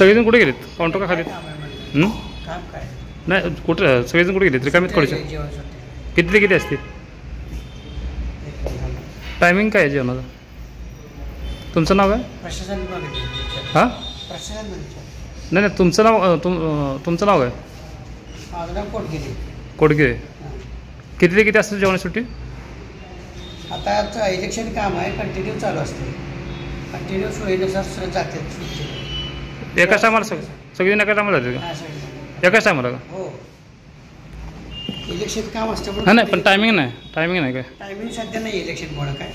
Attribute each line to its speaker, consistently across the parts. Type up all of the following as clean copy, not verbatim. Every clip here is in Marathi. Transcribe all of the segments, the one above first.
Speaker 1: सगळेजण कुठे गेलेत? काउंटर का खालीत?
Speaker 2: काम काय
Speaker 1: नाही कुठं सगळेजण कुठे गेलेत? रिकामीत कडचे किती ते किती असते? टायमिंग काय आहे जेवणाचं? तुमचं नाव काय?
Speaker 2: प्रशासन विभाग.
Speaker 1: हां
Speaker 2: प्रशासन
Speaker 1: नाही नाही तुमचं नाव तुमचं नाव काय?
Speaker 2: माझं नाव कोटगिरे.
Speaker 1: कोडगे. किती ते किती असते जेवणाची सुट्टी?
Speaker 2: आता आमचं इलेक्शन काम आहे, कंटिन्यू चालू असते. कंटिन्यू सोयीनुसार जातात सुट्टी.
Speaker 1: एकाच टायमाला सगळेजण एका टायमाला जाते का? एकाच टायमाला का?
Speaker 2: हो इलेक्शन काम असतं.
Speaker 1: हां नाही पण टायमिंग नाही काय?
Speaker 2: टायमिंग सध्या नाही इलेक्शनमुळं काय.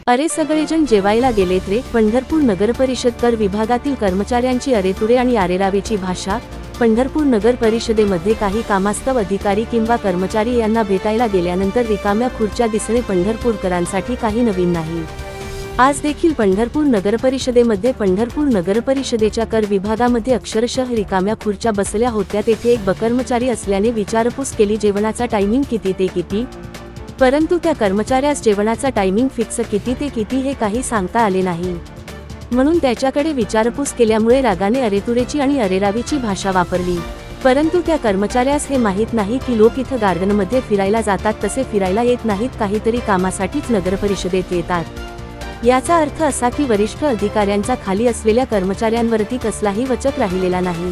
Speaker 3: अरे सगळेजण जेवायला गेलेत रे. पंढरपूर नगर परिषद कर विभागातील कर्मचाऱ्यांची अरेतुरे आणि आरेरावेची भाषा. पंढरपूर नगर परिषदेमध्ये काही कामास्तव अधिकारी किंवा कर्मचारी यांना भेटायला गेल्यानंतर रिकाम्या खुर्च्या दिसणे पंढरपूरकरांसाठी काही नवीन नाही. आज देखील पंढरपूर नगरपरिषदेमध्ये पंढरपूर नगरपरिषदेच्या कर विभागामध्ये अक्षरशः रिकाम्या खुर्च्या बसल्या होत्या. तेथे एक कर्मचारी असल्याने विचारपूस केली जेवणाचा टायमिंग किती ते किती, परंतु त्या कर्मचाऱ्यास जेवणाचा टायमिंग फिक्स किती ते किती हे काही सांगता आले नाही. म्हणून त्याच्याकडे विचारपूस केल्यामुळे रागाने अरेतुरेची आणि अरेरावीची भाषा वापरली. परंतु त्या कर्मचाऱ्यास हे माहीत नाही की लोक इथं गार्डनमध्ये फिरायला जातात तसे फिरायला येत नाहीत, काहीतरी कामासाठीच नगरपरिषदेत येतात. याचा अर्थ असा की वरिष्ठ अधिकाऱ्यांचा खाली असलेल्या कर्मचाऱ्यांवरती कसलाही वचक राहिलेला नाही.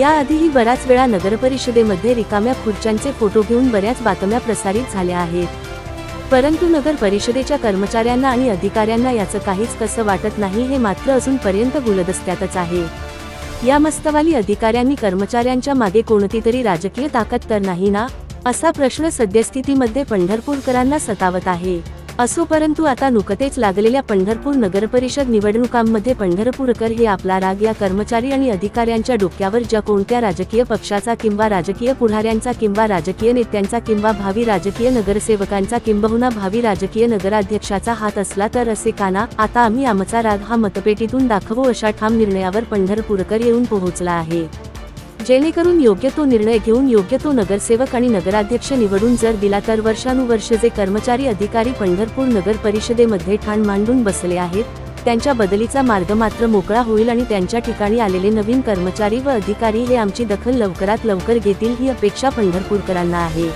Speaker 3: याआधीही बराच वेळा नगरपरिषदेमध्ये रिकाम्या खुर्च्यांचे फोटो घेऊन बऱ्याच बातम्या प्रसारित झाल्या आहेत, परंतु नगर परिषदेच्या कर्मचाऱ्यांना आणि अधिकाऱ्यांना याचं काहीच कसं वाटत नाही. हे मात्र अजूनपर्यंत गुलदस्त्यातच आहे. या मस्तवाली अधिकाऱ्यांनी कर्मचाऱ्यांच्या मागे कोणती तरी राजकीय ताकद तर नाही ना, असा प्रश्न सद्यस्थितीमध्ये पंढरपूरकरांना सतावत आहे. असो, परंतु आता नुकतेच लागलेल्या पंढरपूर नगरपरिषद निवडणुकांमध्ये पंढरपूरकर हे आपला राग या कर्मचारी आणि अधिकाऱ्यांच्या डोक्यावर ज्या कोणत्या राजकीय पक्षाचा किंवा राजकीय पुढाऱ्यांचा किंवा राजकीय नेत्यांचा किंवा भावी राजकीय नगरसेवकांचा किंबहुना भावी राजकीय नगराध्यक्षाचा हात असला तर असे का ना, आता आम्ही आमचा राग हा मतपेटीतून दाखवू अशा ठाम निर्णयावर पंढरपूरकर येऊन पोहोचला आहे. जेणेकरून योग्य तो निर्णय घेऊन योग्य तो नगरसेवक आणि नगराध्यक्ष निवडून जर दिला तर वर्षानुवर्ष जे कर्मचारी अधिकारी पंढरपूर नगर परिषदेमध्ये ठाण मांडून बसले आहेत त्यांच्या बदलीचा मार्ग मात्र मोकळा होईल आणि त्यांच्या ठिकाणी आलेले नवीन कर्मचारी व अधिकारी हे आमची दखल लवकरात लवकर घेतील ही अपेक्षा पंढरपूरकरांना आहे.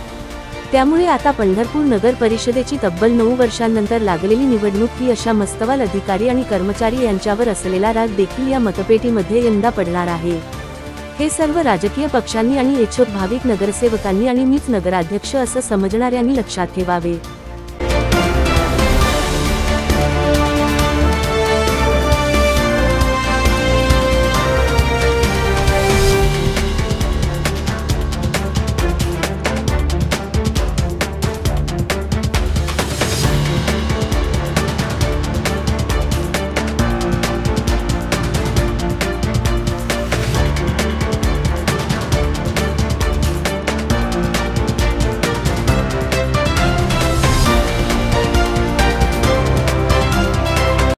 Speaker 3: त्यामुळे आता पंढरपूर नगर परिषदेची तब्बल 9 वर्षांनंतर लागलेली निवडणूक ही अशा मस्तवाल अधिकारी आणि कर्मचारी यांच्यावर असलेला राग देखील या मतपेटीमध्ये यंदा पडणार आहे. हे सर्व राजकीय पक्षांनी आणि इच्छुक भाविक नगरसेवकांनी आणि मीच नगराध्यक्ष असं समजणाऱ्यांनी लक्षात ठेवावे.